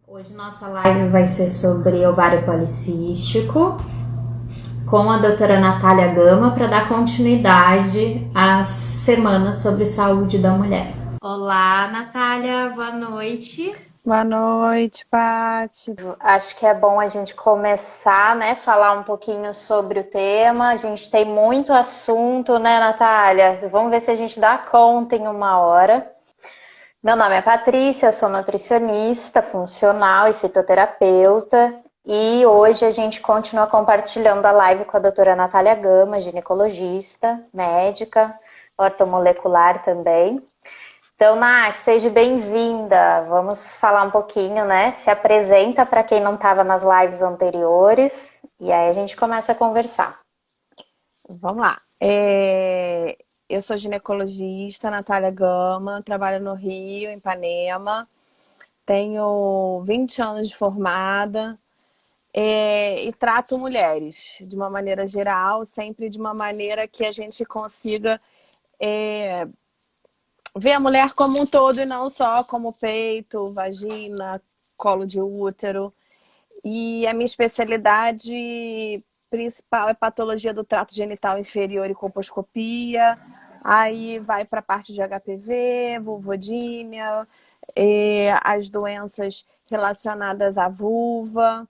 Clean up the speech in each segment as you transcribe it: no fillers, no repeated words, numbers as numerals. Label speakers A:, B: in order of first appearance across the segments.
A: Hoje nossa live vai ser sobre ovário policístico com a doutora Natália Gama para dar continuidade às semanas sobre saúde da mulher. Olá, Natália, boa noite.
B: Boa noite, Paty.
C: Acho que é bom a gente começar, né, falar um pouquinho sobre o tema. A gente tem muito assunto, né, Natália? Vamos ver se a gente dá conta em uma hora. Meu nome é Patrícia, eu sou nutricionista funcional e fitoterapeuta. E hoje a gente continua compartilhando a live com a doutora Natália Gama, ginecologista, médica, ortomolecular também. Então, Nath, seja bem-vinda. Vamos falar um pouquinho, né? Se apresenta para quem não estava nas lives anteriores e aí a gente começa a conversar.
B: Vamos lá. Eu sou ginecologista, Natália Gama, trabalho no Rio, em Ipanema. Tenho 20 anos de formada e trato mulheres de uma maneira geral, sempre de uma maneira que a gente consiga ver a mulher como um todo e não só como peito, vagina, colo de útero. E a minha especialidade principal é patologia do trato genital inferior e colposcopia. Aí vai para a parte de HPV, vulvodínia, as doenças relacionadas à vulva.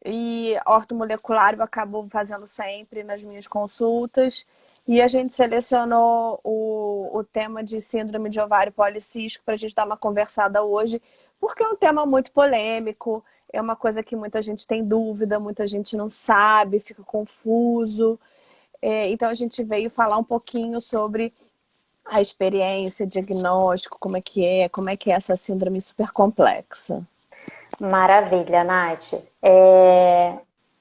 B: E ortomolecular eu acabo fazendo sempre nas minhas consultas. E a gente selecionou o tema de síndrome de ovário policístico para a gente dar uma conversada hoje, porque é um tema muito polêmico, é uma coisa que muita gente tem dúvida, muita gente não sabe, fica confuso. Então a gente veio falar um pouquinho sobre a experiência, diagnóstico, como é que é essa síndrome super complexa.
C: Maravilha, Nath.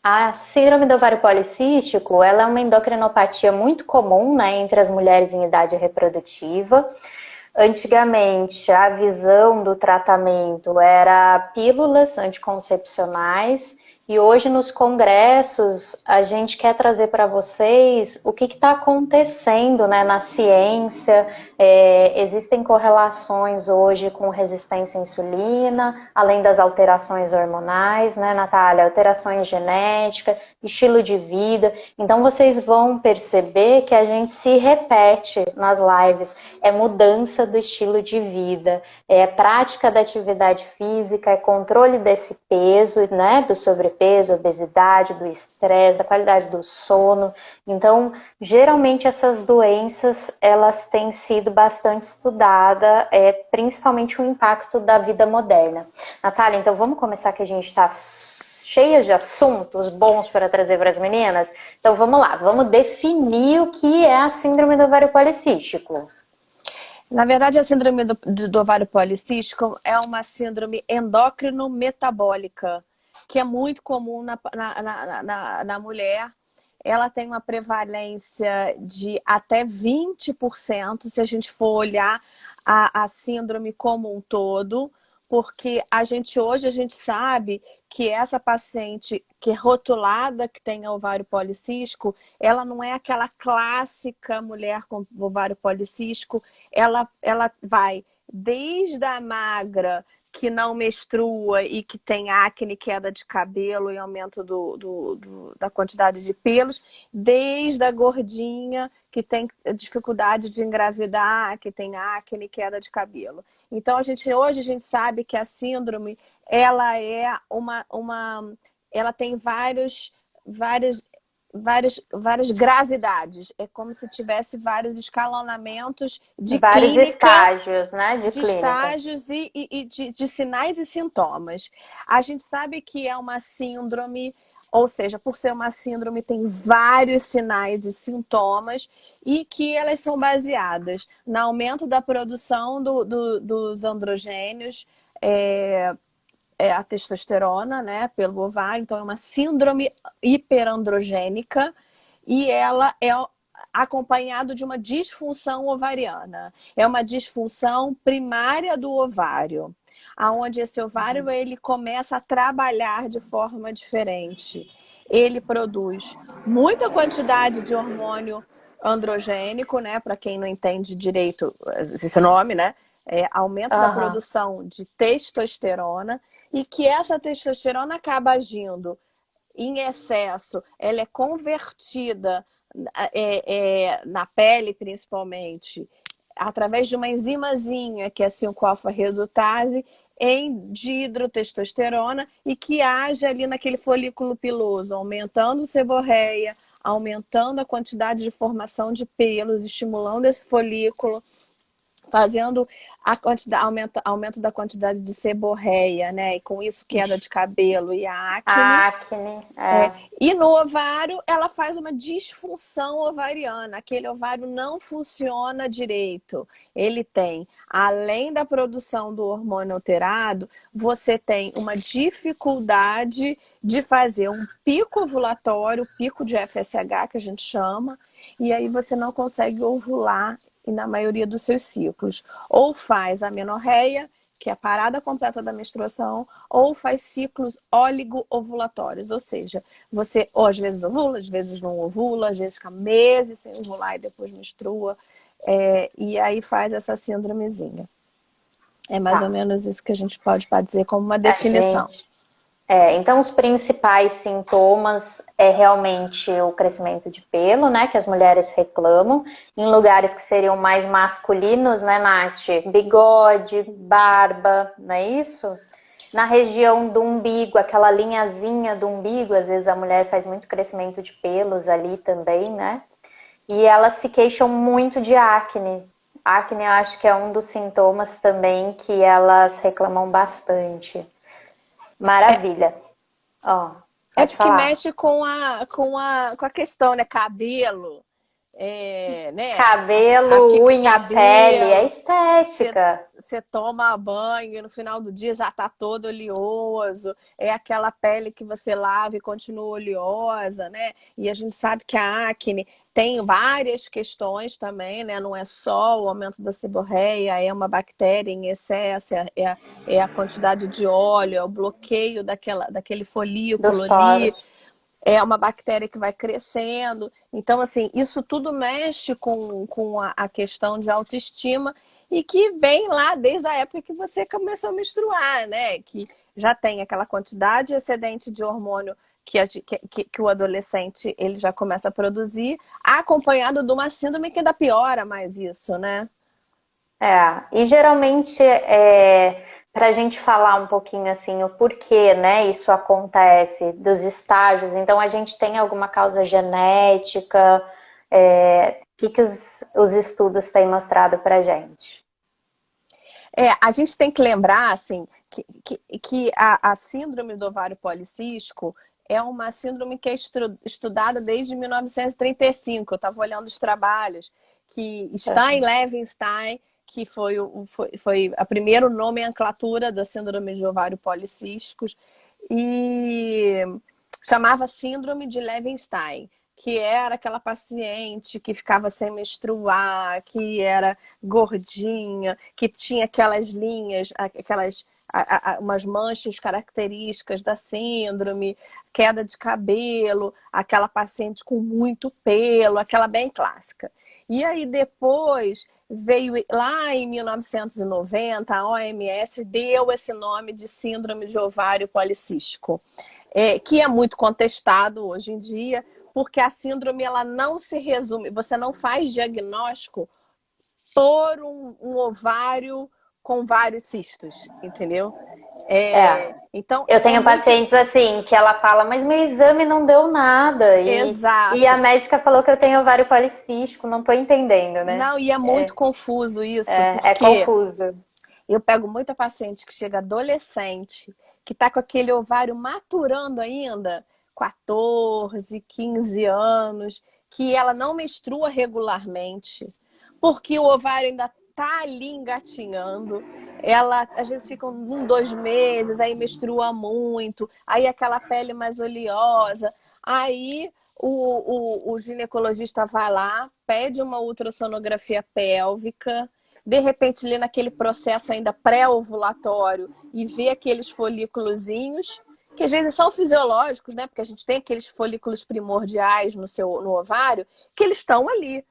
C: A síndrome do ovário policístico, ela é uma endocrinopatia muito comum, né, entre as mulheres em idade reprodutiva. Antigamente, a visão do tratamento era pílulas anticoncepcionais e hoje nos congressos a gente quer trazer para vocês o que está acontecendo, né, na ciência. Existem correlações hoje com resistência à insulina, além das alterações hormonais, né, Natália? Alterações genéticas, estilo de vida. Então vocês vão perceber que a gente se repete nas lives. É mudança do estilo de vida, é prática da atividade física, é controle desse peso, né, do sobrepeso, obesidade, do estresse, da qualidade do sono. Então, geralmente essas doenças, elas têm sido bastante estudadas, principalmente o impacto da vida moderna. Natália, então vamos começar que a gente está cheia de assuntos bons para trazer para as meninas? Então vamos lá, vamos definir o que é a síndrome do ovário policístico.
B: Na verdade, a síndrome do ovário policístico é uma síndrome endócrino-metabólica, que é muito comum na mulher. Ela tem uma prevalência de até 20%, se a gente for olhar a síndrome como um todo, porque hoje a gente sabe que essa paciente que é rotulada, que tem ovário policístico, ela não é aquela clássica mulher com ovário policístico, ela vai desde a magra, que não menstrua e que tem acne, queda de cabelo e aumento da quantidade de pelos, desde a gordinha, que tem dificuldade de engravidar, que tem acne, queda de cabelo. Então, hoje a gente sabe que a síndrome, ela é ela tem várias gravidades. É como se tivesse vários escalonamentos de
C: vários
B: clínica,
C: estágios, né, de clínica.
B: estágios e de sinais e sintomas. A gente sabe que é uma síndrome, ou seja, por ser uma síndrome, tem vários sinais e sintomas e que elas são baseadas no aumento da produção dos androgênios, a testosterona, né, pelo ovário. Então é uma síndrome hiperandrogênica e ela é acompanhado de uma disfunção ovariana. É uma disfunção primária do ovário, aonde esse ovário ele começa a trabalhar de forma diferente. Ele produz muita quantidade de hormônio androgênico, né? Para quem não entende direito esse nome, né? aumento da produção de testosterona, e que essa testosterona acaba agindo em excesso, ela é convertida na pele, principalmente, através de uma enzimazinha, que é a 5-alfa-redutase, em dihidrotestosterona, e que age ali naquele folículo piloso, aumentando seborreia, aumentando a quantidade de formação de pelos, estimulando esse folículo, fazendo aumento da quantidade de seborreia, né? E com isso queda de cabelo e a acne.
C: A acne,
B: E no ovário, ela faz uma disfunção ovariana. Aquele ovário não funciona direito. Ele tem, além da produção do hormônio alterado, você tem uma dificuldade de fazer um pico ovulatório, pico de FSH, que a gente chama, e aí você não consegue ovular e na maioria dos seus ciclos. Ou faz amenorreia, que é a parada completa da menstruação, ou faz ciclos oligo-ovulatórios, ou seja, você ou às vezes ovula, às vezes não ovula, às vezes fica meses sem ovular e depois menstrua, e aí faz essa síndromezinha. É mais ou menos isso que a gente pode dizer como uma definição.
C: Então, os principais sintomas é realmente o crescimento de pelo, né, que as mulheres reclamam, em lugares que seriam mais masculinos, né, Nath? Bigode, barba, não é isso? Na região do umbigo, aquela linhazinha do umbigo, às vezes a mulher faz muito crescimento de pelos ali também, né? E elas se queixam muito de acne. Acne, eu acho que é um dos sintomas também que elas reclamam bastante. Maravilha. Pode
B: porque
C: falar.
B: mexe com a questão, né? Cabelo, né?
C: Cabelo, unha, pele, é estética.
B: Você toma banho e no final do dia já tá todo oleoso. É aquela pele que você lava e continua oleosa, né? E a gente sabe que a acne tem várias questões também, né? Não é só o aumento da seborreia, é uma bactéria em excesso, é a quantidade de óleo, é o bloqueio daquele folículo ali. É uma bactéria que vai crescendo. Então, assim, isso tudo mexe com a questão de autoestima e que vem lá desde a época que você começou a menstruar, né? Que já tem aquela quantidade excedente de hormônio que o adolescente ele já começa a produzir, acompanhado de uma síndrome que ainda piora mais isso, né?
C: E geralmente, para a gente falar um pouquinho assim, o porquê, né, isso acontece, dos estágios, então a gente tem alguma causa genética, o que os estudos têm mostrado para a gente?
B: A gente tem que lembrar, assim, que a síndrome do ovário policístico é uma síndrome que é estudada desde 1935. Eu estava olhando os trabalhos que Stein-Levenstein, que foi a primeira nomenclatura da síndrome de ovário policísticos, e chamava síndrome de Levenstein, que era aquela paciente que ficava sem menstruar, que era gordinha, que tinha aquelas linhas, umas manchas características da síndrome, queda de cabelo, aquela paciente com muito pelo, aquela bem clássica. E aí depois veio lá em 1990, a OMS deu esse nome de síndrome de ovário policístico, que é muito contestado hoje em dia, porque a síndrome ela não se resume, você não faz diagnóstico por um ovário com vários cistos, entendeu? Então,
C: eu tenho pacientes assim, que ela fala, mas meu exame não deu nada.
B: Exato.
C: E a médica falou que eu tenho ovário policístico, não tô entendendo, né?
B: Não, e é muito confuso isso.
C: É confuso.
B: Eu pego muita paciente que chega adolescente, que tá com aquele ovário maturando ainda, 14, 15 anos, que ela não menstrua regularmente, porque o ovário ainda tá ali engatinhando. Ela às vezes fica 2 meses, aí menstrua muito, aí aquela pele mais oleosa. Aí o ginecologista vai lá, pede uma ultrassonografia pélvica, de repente ali naquele processo ainda pré-ovulatório e vê aqueles folículozinhos, que às vezes são fisiológicos, né? Porque a gente tem aqueles folículos primordiais no ovário, que eles estão ali.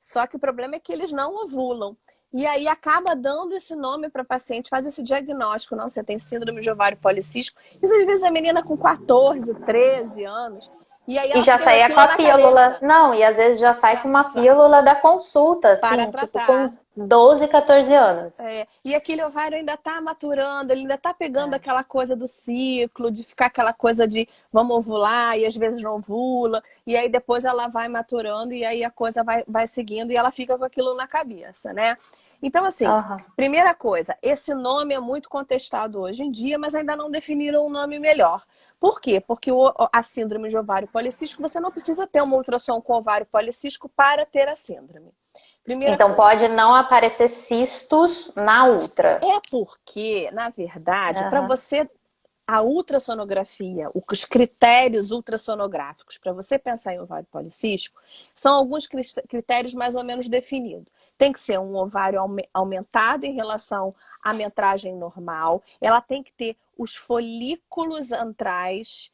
B: Só que o problema é que eles não ovulam. E aí acaba dando esse nome para paciente, faz esse diagnóstico, não, você tem síndrome de ovário policístico. Isso às vezes a menina com 14, 13 anos, e aí
C: E
B: ela
C: já
B: fica com
C: saía com
B: aquilo
C: a
B: na
C: pílula.
B: cabeça.
C: Não, e às vezes já sai
B: Já
C: com uma
B: sa-
C: pílula da consulta,
B: para
C: assim, tipo
B: tratar.
C: com 12, 14 anos.
B: E aquele ovário ainda está maturando, ele ainda está pegando aquela coisa do ciclo, de ficar aquela coisa de vamos ovular e às vezes não ovula, e aí depois ela vai maturando e aí a coisa vai seguindo e ela fica com aquilo na cabeça, né? Então, assim,
C: Aham.
B: primeira coisa, esse nome é muito contestado hoje em dia, mas ainda não definiram um nome melhor. Por quê? Porque a síndrome de ovário policístico, você não precisa ter uma ultrassom com ovário policístico para ter a síndrome. Primeira
C: Então
B: coisa.
C: pode não aparecer cistos na ultra.
B: É porque, na verdade, para
C: Aham.
B: você, a ultrassonografia, os critérios ultrassonográficos, para você pensar em ovário policístico, são alguns critérios mais ou menos definidos. Tem que ser um ovário aumentado em relação à metragem normal, ela tem que ter os folículos antrais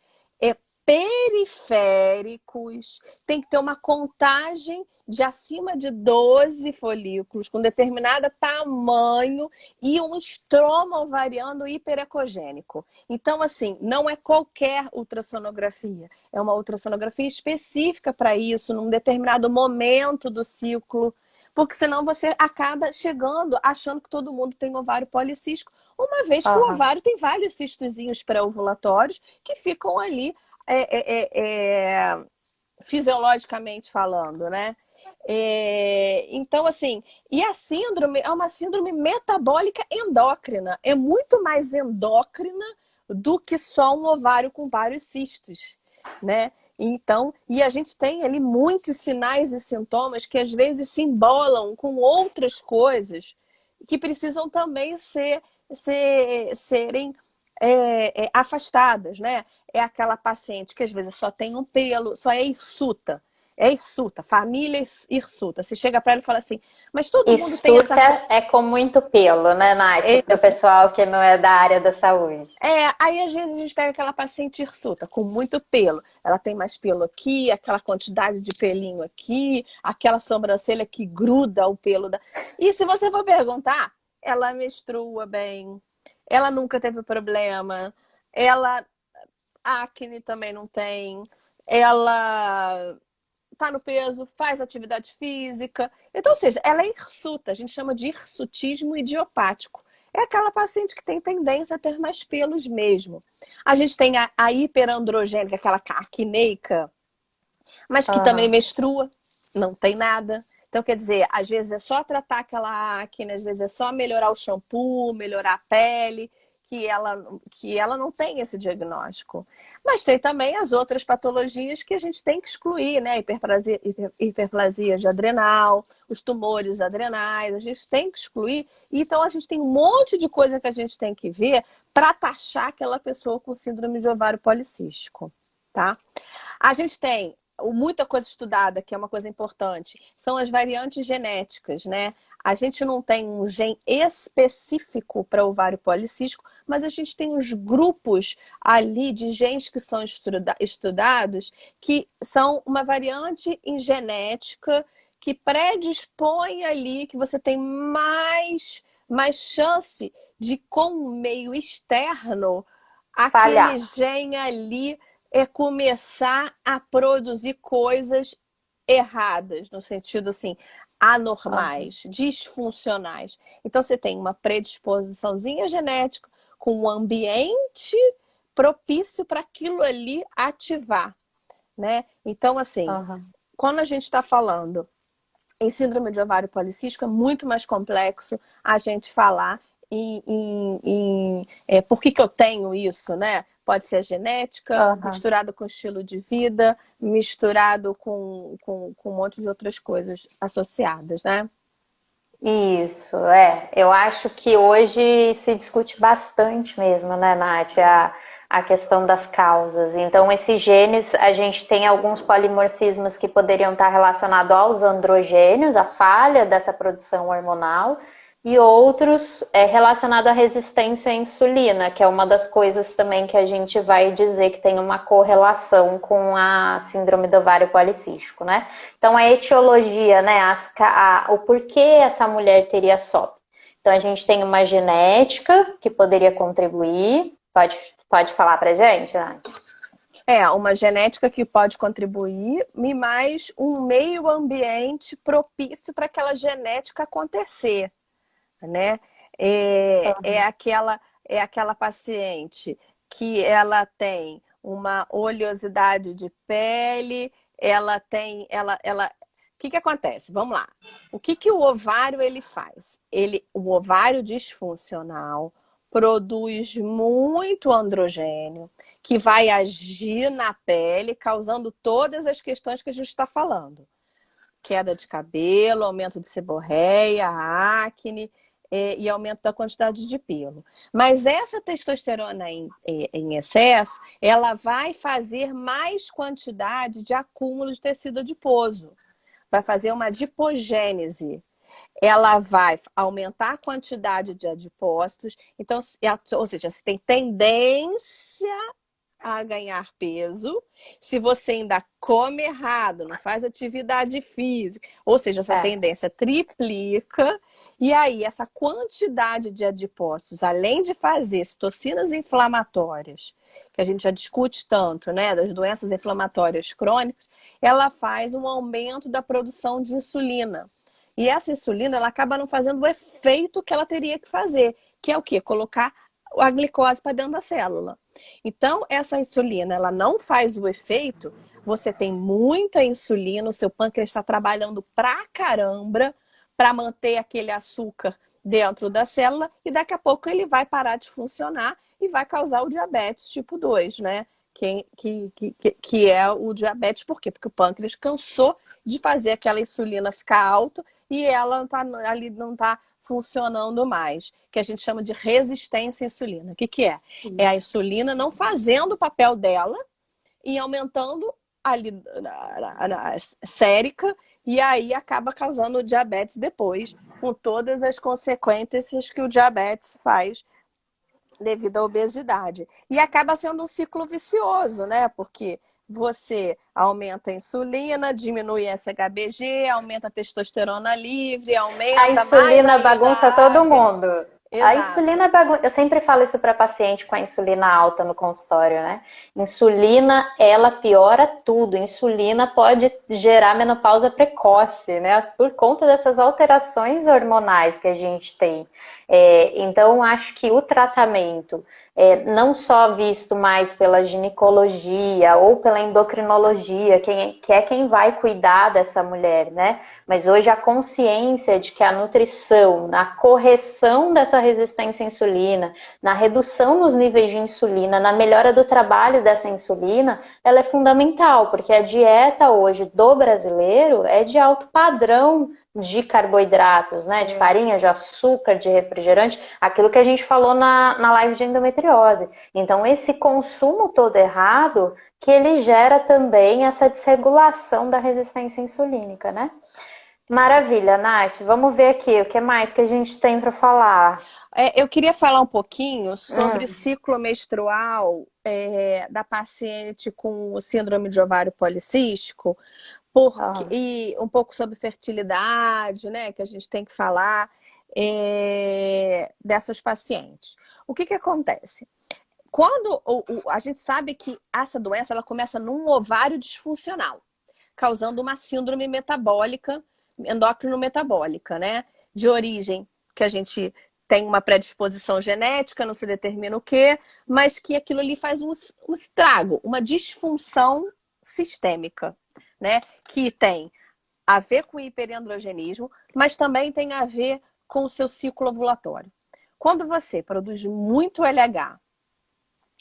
B: periféricos, tem que ter uma contagem de acima de 12 folículos, com determinado tamanho, e um estroma ovariano hiperecogênico. Então, assim, não é qualquer ultrassonografia, é uma ultrassonografia específica para isso, num determinado momento do ciclo, porque senão você acaba chegando achando que todo mundo tem ovário policístico, uma vez que o
C: Aham.
B: ovário tem vários cistozinhos pré-ovulatórios que ficam ali fisiologicamente falando, né? Então, assim, e a síndrome é uma síndrome metabólica endócrina. É muito mais endócrina do que só um ovário com vários cistos, né? Então, e a gente tem ali muitos sinais e sintomas que às vezes se embolam com outras coisas que precisam também serem afastadas, né? É aquela paciente que às vezes só tem um pelo, só é hirsuta. É hirsuta, família hirsuta. Você chega para ela e fala assim, mas todo mundo tem essa...
C: Hirsuta é com muito pelo, né, Nath? Para o pessoal que não é da área da saúde.
B: Aí às vezes a gente pega aquela paciente hirsuta com muito pelo. Ela tem mais pelo aqui, aquela quantidade de pelinho aqui, aquela sobrancelha que gruda o pelo da... E se você for perguntar, ela menstrua bem, ela nunca teve problema, ela acne também não tem, ela tá no peso, faz atividade física. Então, ou seja, ela é hirsuta, a gente chama de hirsutismo idiopático. É aquela paciente que tem tendência a ter mais pelos mesmo. A gente tem a hiperandrogênica, aquela acneica, mas que também
C: Aham.
B: menstrua, não tem nada. Então, quer dizer, às vezes é só tratar aquela acne, às vezes é só melhorar o shampoo, melhorar a pele, que ela não tem esse diagnóstico. Mas tem também as outras patologias que a gente tem que excluir, né? Hiperplasia de adrenal, os tumores adrenais, a gente tem que excluir. Então, a gente tem um monte de coisa que a gente tem que ver para taxar aquela pessoa com síndrome de ovário policístico, tá? A gente tem muita coisa estudada, que é uma coisa importante, são as variantes genéticas, né? A gente não tem um gene específico para ovário policístico, mas a gente tem uns grupos ali de genes que são estudados que são uma variante em genética que predispõe ali que você tem mais chance de, com o meio externo, aquele
C: Falhar.
B: gene ali começar a produzir coisas erradas, no sentido assim, anormais, disfuncionais. Então você tem uma predisposiçãozinha genética com um ambiente propício para aquilo ali ativar, né? Então, assim,
C: Aham.
B: quando a gente está falando em síndrome de ovário policístico, é muito mais complexo a gente falar por que eu tenho isso, né? Pode ser genética,
C: Aham.
B: misturado com estilo de vida, misturado com um monte de outras coisas associadas, né?
C: Isso, é. Eu acho que hoje se discute bastante mesmo, né, Nath, a questão das causas. Então, esses genes, a gente tem alguns polimorfismos que poderiam estar relacionados aos androgênios, a falha dessa produção hormonal, e outros relacionados à resistência à insulina, que é uma das coisas também que a gente vai dizer que tem uma correlação com a síndrome do ovário policístico, né? Então, a etiologia, né, o porquê essa mulher teria SOP. Então, a gente tem uma genética que poderia contribuir. Pode falar pra gente, Nath?
B: Uma genética que pode contribuir e mais um meio ambiente propício para aquela genética acontecer, né? É aquela paciente que ela tem uma oleosidade de pele, o que acontece? Vamos lá. O que o ovário ele faz? O ovário disfuncional produz muito androgênio que vai agir na pele, causando todas as questões que a gente está falando. Queda de cabelo, aumento de seborreia, acne e aumento da quantidade de pelo. Mas essa testosterona em excesso, ela vai fazer mais quantidade de acúmulo de tecido adiposo. Vai fazer uma adipogênese. Ela vai aumentar a quantidade de adipócitos. Então, ou seja, você tem tendência a ganhar peso se você ainda come errado, não faz atividade física. Ou seja, essa tendência triplica. E aí, essa quantidade de adipócitos, além de fazer citocinas inflamatórias, que a gente já discute tanto, né, das doenças inflamatórias crônicas, ela faz um aumento da produção de insulina. E essa insulina, ela acaba não fazendo o efeito que ela teria que fazer, que é o quê? Colocar a glicose para dentro da célula. Então, essa insulina, ela não faz o efeito, você tem muita insulina, o seu pâncreas está trabalhando pra caramba para manter aquele açúcar dentro da célula e daqui a pouco ele vai parar de funcionar e vai causar o diabetes tipo 2, né? Que é o diabetes, por quê? Porque o pâncreas cansou de fazer aquela insulina ficar alta e ela ali não está funcionando mais, que a gente chama de resistência à insulina. O que é? É a insulina não fazendo o papel dela e aumentando ali na sérica e aí acaba causando o diabetes depois, com todas as consequências que o diabetes faz devido à obesidade. E acaba sendo um ciclo vicioso, né? Porque você aumenta a insulina, diminui a SHBG, aumenta a testosterona livre, aumenta
C: a insulina
B: mais
C: bagunça todo mundo.
B: Exato.
C: A insulina bagunça. Eu sempre falo isso para paciente com a insulina alta no consultório, né? Insulina, ela piora tudo. Insulina pode gerar menopausa precoce, né? Por conta dessas alterações hormonais que a gente tem. Então, acho que o tratamento, não só visto mais pela ginecologia ou pela endocrinologia, que é quem vai cuidar dessa mulher, né? Mas hoje a consciência de que a nutrição, na correção dessa resistência à insulina, na redução nos níveis de insulina, na melhora do trabalho dessa insulina, ela é fundamental, porque a dieta hoje do brasileiro é de alto padrão de carboidratos, né? De farinha, de açúcar, de refrigerante, aquilo que a gente falou na live de endometriose. Então, esse consumo todo errado, que ele gera também essa desregulação da resistência insulínica, né? Maravilha, Nath. Vamos ver aqui o que mais que a gente tem para falar.
B: Eu queria falar um pouquinho sobre o ciclo menstrual da paciente com síndrome de ovário policístico, e um pouco sobre fertilidade, né, que a gente tem que falar dessas pacientes. O que acontece? Quando a gente sabe que essa doença ela começa num ovário disfuncional, causando uma síndrome metabólica, endócrino-metabólica, né? De origem que a gente tem uma predisposição genética, não se determina o quê, mas que aquilo ali faz um estrago, uma disfunção sistêmica, né? Que tem a ver com o hiperandrogenismo, mas também tem a ver com o seu ciclo ovulatório. Quando você produz muito LH,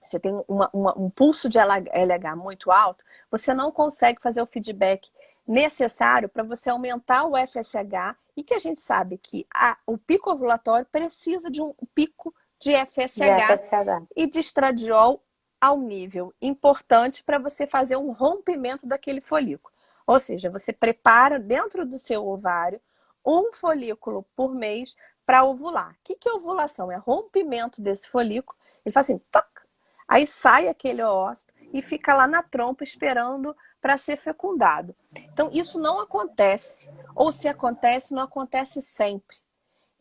B: você tem um pulso de LH muito alto, você não consegue fazer o feedback necessário para você aumentar o FSH e que a gente sabe que o pico ovulatório precisa de um pico de FSH e de estradiol ao nível importante para você fazer um rompimento daquele folículo. Ou seja, você prepara dentro do seu ovário um folículo por mês para ovular. O que é ovulação? É rompimento desse folículo. Ele faz assim, toc, aí sai aquele óvulo e fica lá na trompa esperando para ser fecundado. Então, isso não acontece. Ou se acontece, não acontece sempre.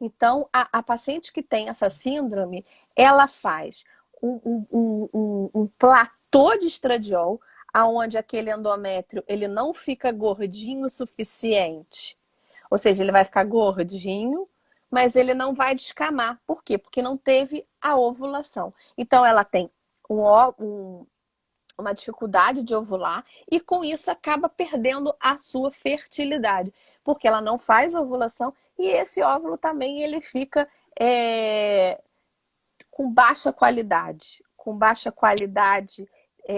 B: Então, a paciente que tem essa síndrome, ela faz um platô de estradiol, aonde aquele endométrio ele não fica gordinho o suficiente. Ou seja, ele vai ficar gordinho, mas ele não vai descamar. Por quê? Porque não teve a ovulação. Então, ela tem uma dificuldade de ovular e com isso acaba perdendo a sua fertilidade, porque ela não faz ovulação e esse óvulo também ele fica com baixa qualidade,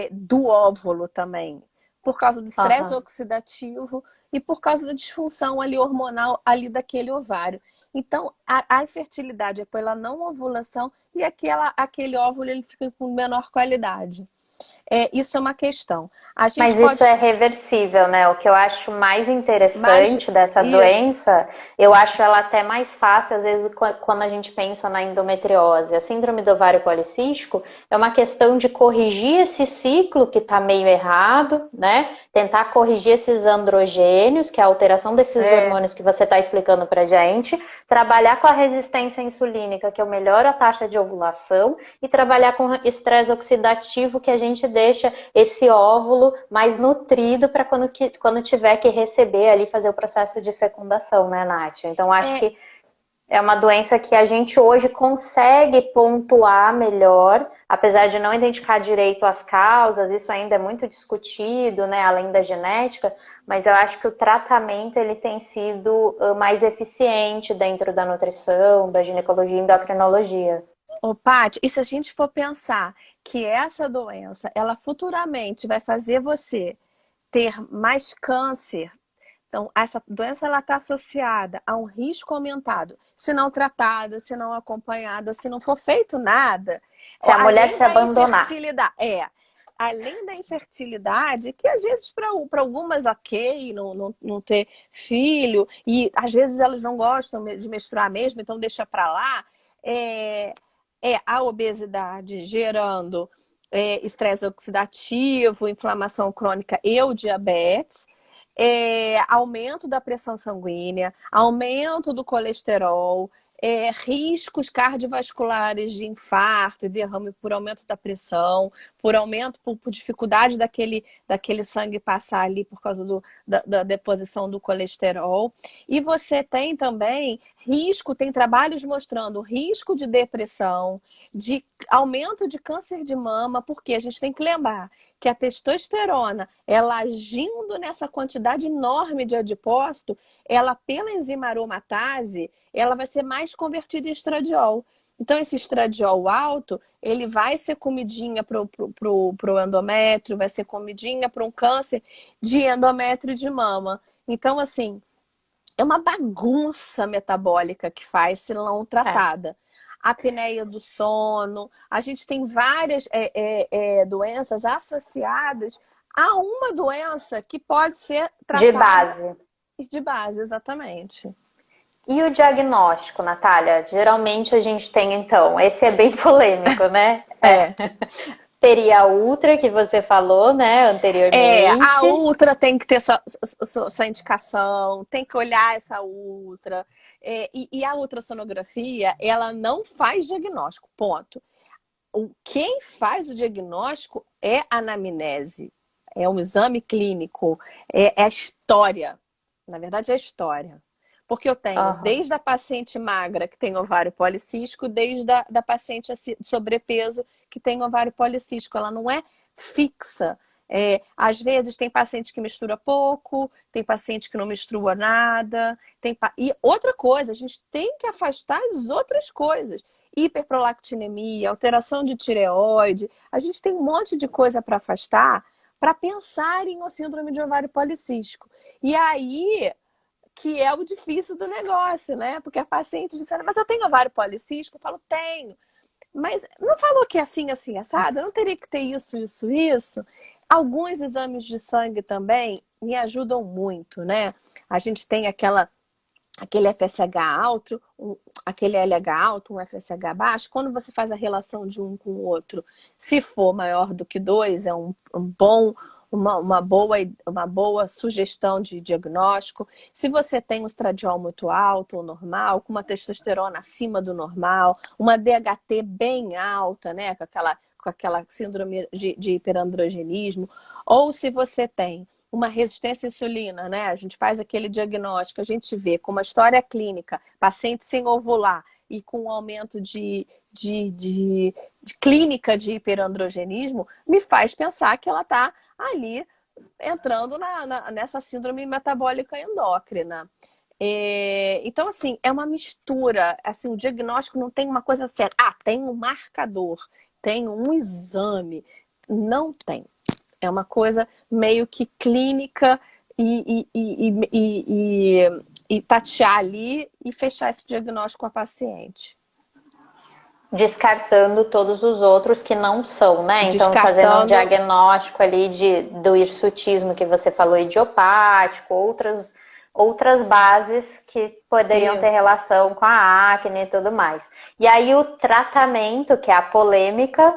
B: do óvulo também, por causa do estresse oxidativo e por causa da disfunção ali hormonal ali daquele ovário. Então, a infertilidade é pela não ovulação e aquele óvulo ele fica com menor qualidade. Isso é uma questão.
C: Mas isso é reversível, né? O que eu acho mais interessante dessa doença, eu acho ela até mais fácil, às vezes, quando a gente pensa na endometriose. A síndrome do ovário policístico é uma questão de corrigir esse ciclo que está meio errado, né? Tentar corrigir esses androgênios, que é a alteração desses hormônios que você está explicando pra gente, trabalhar com a resistência insulínica, que eu melhoro a taxa de ovulação, e trabalhar com estresse oxidativo, que a gente deixa esse óvulo mais nutrido para quando tiver que receber ali, fazer o processo de fecundação, né, Nath? Então, acho que é uma doença que a gente hoje consegue pontuar melhor, apesar de não identificar direito as causas, isso ainda é muito discutido, né, além da genética, mas eu acho que o tratamento ele tem sido mais eficiente dentro da nutrição, da ginecologia e endocrinologia.
B: Ô, Paty, e se a gente for pensar que essa doença, ela futuramente vai fazer você ter mais câncer, então essa doença ela está associada a um risco aumentado, se não tratada, se não acompanhada, se não for feito nada.
C: Se a mulher se abandonar.
B: Além da infertilidade, que às vezes para algumas não ter filho, e às vezes elas não gostam de menstruar mesmo, então deixa para lá. A obesidade gerando estresse oxidativo, inflamação crônica e o diabetes, aumento da pressão sanguínea, aumento do colesterol, riscos cardiovasculares de infarto e derrame por aumento da pressão, por dificuldade daquele sangue passar ali por causa da deposição do colesterol. E você tem também tem trabalhos mostrando risco de depressão, de aumento de câncer de mama, porque a gente tem que lembrar que a testosterona, ela agindo nessa quantidade enorme de adipócito, ela pela enzima aromatase, ela vai ser mais convertida em estradiol. Então, esse estradiol alto, ele vai ser comidinha pro endométrio, vai ser comidinha para um câncer de endométrio de mama. Então, assim, é uma bagunça metabólica que faz se não tratada. A apneia do sono, a gente tem várias doenças associadas a uma doença que pode ser tratada...
C: De base.
B: De base, exatamente.
C: E o diagnóstico, Natália? Geralmente a gente tem, então, esse é bem polêmico, né? Teria a ultra que você falou, né, anteriormente.
B: A ultra tem que ter sua indicação, tem que olhar essa ultra. E a ultrassonografia, ela não faz diagnóstico, ponto. Quem faz o diagnóstico é a anamnese, é um exame clínico, é a história. Na verdade, é a história. Porque eu tenho desde a paciente magra que tem ovário policístico, desde a paciente de sobrepeso que tem ovário policístico. Ela não é fixa. Às vezes tem paciente que mistura pouco, tem paciente que não mistura nada. E outra coisa, a gente tem que afastar as outras coisas. Hiperprolactinemia, alteração de tireoide. A gente tem um monte de coisa para afastar para pensar em síndrome de ovário policístico. E aí... que é o difícil do negócio, né? Porque a paciente diz, mas eu tenho ovário policístico? Eu falo, tenho. Mas não falou que é assim, assim, assado? Eu não teria que ter isso, isso, isso? Alguns exames de sangue também me ajudam muito, né? A gente tem aquela aquele FSH alto, aquele LH alto, um FSH baixo, quando você faz a relação de um com o outro, se for maior do que 2, é uma boa sugestão de diagnóstico. Se você tem um estradiol muito alto ou normal, com uma testosterona acima do normal, uma DHT bem alta, né, com aquela síndrome de hiperandrogenismo, ou se você tem uma resistência à insulina, né? A gente faz aquele diagnóstico, a gente vê com uma história clínica, paciente sem ovular e com um aumento de clínica de hiperandrogenismo, me faz pensar que ela está ali entrando nessa síndrome metabólica endócrina. Então, assim, é uma mistura. Assim, o diagnóstico não tem uma coisa certa. Tem um marcador, tem um exame. Não tem. É uma coisa meio que clínica e tatear ali e fechar esse diagnóstico com a paciente.
C: Descartando todos os outros que não são, né? Então, fazendo um diagnóstico ali do hirsutismo que você falou, idiopático, outras bases que poderiam ter relação com a acne e tudo mais. E aí o tratamento, que é a polêmica,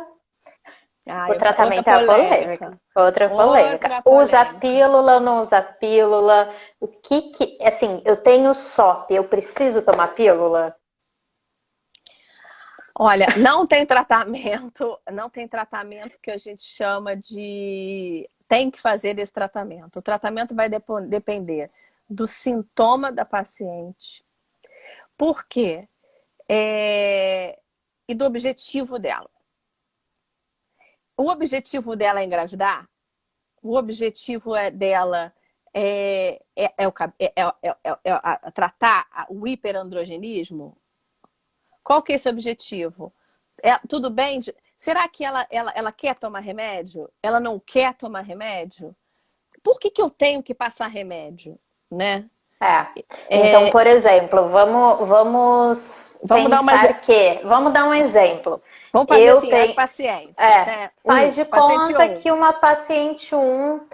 C: o tratamento é a polêmica. Outra polêmica. Usa pílula, não usa pílula? O que assim, eu tenho SOP, eu preciso tomar pílula?
B: Olha, não tem tratamento que a gente chama de tem que fazer esse tratamento. O tratamento vai depender do sintoma da paciente. Por quê? E do objetivo dela. O objetivo dela é engravidar? O objetivo dela tratar o hiperandrogenismo? Qual que é esse objetivo? Tudo bem? Será que ela quer tomar remédio? Ela não quer tomar remédio? Por que eu tenho que passar remédio? Né?
C: Então, por exemplo, vamos dar um exemplo.
B: Vamos fazer assim, as pacientes.
C: Faz de conta que uma paciente 1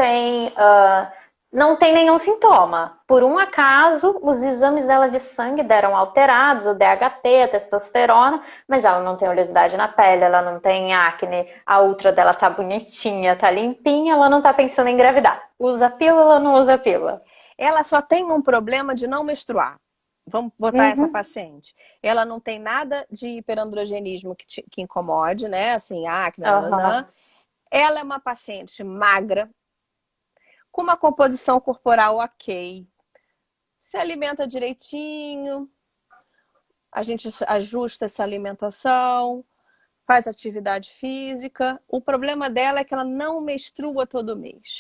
C: não tem nenhum sintoma. Por um acaso, os exames dela de sangue deram alterados, o DHT, a testosterona, mas ela não tem oleosidade na pele, ela não tem acne, a ultra dela tá bonitinha, tá limpinha, ela não tá pensando em engravidar. Usa pílula ou não usa pílula?
B: Ela só tem um problema de não menstruar. Vamos botar essa paciente. Ela não tem nada de hiperandrogenismo que incomode, né? Assim, acne, Ela é uma paciente magra, com uma composição corporal ok, se alimenta direitinho, a gente ajusta essa alimentação, faz atividade física. O problema dela é que ela não menstrua todo mês.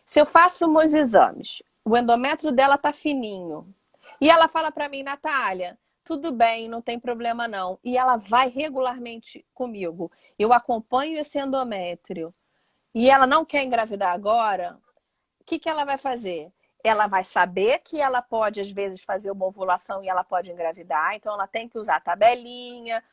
B: Se eu faço meus exames, o endométrio dela tá fininho, e ela fala para mim, Natália, tudo bem, não tem problema não. E ela vai regularmente comigo. Eu acompanho esse endométrio. E ela não quer engravidar agora. O que ela vai fazer? Ela vai saber que ela pode, às vezes, fazer uma ovulação e ela pode engravidar. Então, ela tem que usar tabelinha,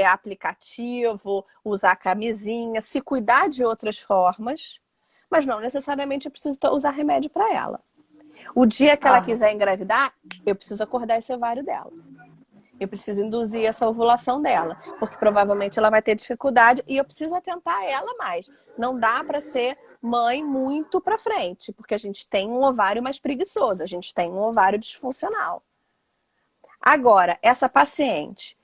B: aplicativo, usar camisinha, se cuidar de outras formas. Mas não necessariamente eu preciso usar remédio para ela. O dia que ela quiser engravidar, eu preciso acordar esse ovário dela. Eu preciso induzir essa ovulação dela, porque provavelmente ela vai ter dificuldade e eu preciso atentar ela mais. Não dá para ser mãe muito para frente, porque a gente tem um ovário mais preguiçoso, a gente tem um ovário disfuncional. Agora, essa paciente,